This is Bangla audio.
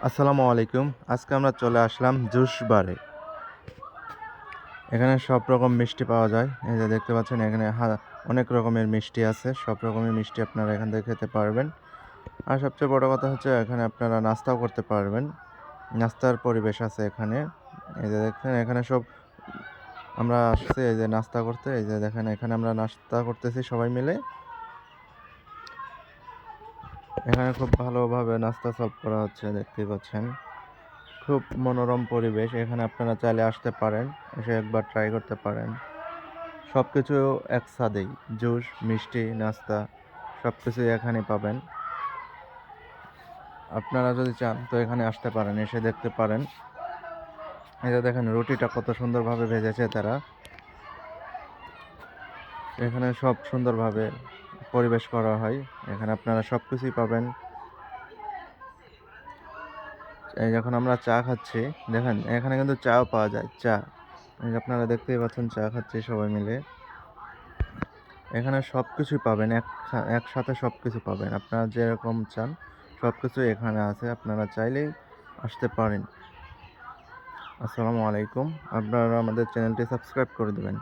আসসালামু আলাইকুম। আজকে আমরা চলে আসলাম জুস বারে। এখানে সব রকম মিষ্টি পাওয়া যায়। এই যে দেখতে পাচ্ছেন এখানে অনেক রকমের মিষ্টি আছে। সব রকমের মিষ্টি আপনারা এখান থেকে খেতে পারবেন। আর সবচেয়ে বড় কথা হচ্ছে এখানে আপনারা নাস্তাও করতে পারবেন। নাস্তার পরিবেশ আছে এখানে। এই যে দেখছেন এখানে সব আমরা আসছি এই যে নাস্তা করতে। এই যে দেখেন এখানে আমরা নাস্তা করতেছি সবাই মিলে। এখানে খুব ভালোভাবে নাস্তা সার্ভ করা হচ্ছে দেখতেই পাচ্ছেন। খুব মনোরম পরিবেশ। এখানে আপনারা চাইলে আসতে পারেন, এসে একবার ট্রাই করতে পারেন। সব কিছু একসাথেই জুস, মিষ্টি, নাস্তা সব কিছুই এখানে পাবেন। আপনারা যদি চান তো এখানে আসতে পারেন, এসে দেখতে পারেন। এই যে দেখেন রুটিটা কত সুন্দরভাবে ভেজেছে তারা। এখানে সব সুন্দরভাবে পরিবেশ করা হয়। এখানে আপনারা সব কিছুই পাবেন। এই যখন আমরা চা খাচ্ছি, দেখেন এখানে কিন্তু চাও পাওয়া যায়। চা এই যে আপনারা দেখতেই পাচ্ছেন চা খাচ্ছি সবাই মিলে। এখানে সব কিছুই পাবেন, একসাথে সব কিছু পাবেন। আপনারা যেরকম চান সব কিছুই এখানে আছে, আপনারা চাইলেই আসতে পারেন। আসসালামু আলাইকুম। আপনারা আমাদের চ্যানেলটি সাবস্ক্রাইব করে দেবেন।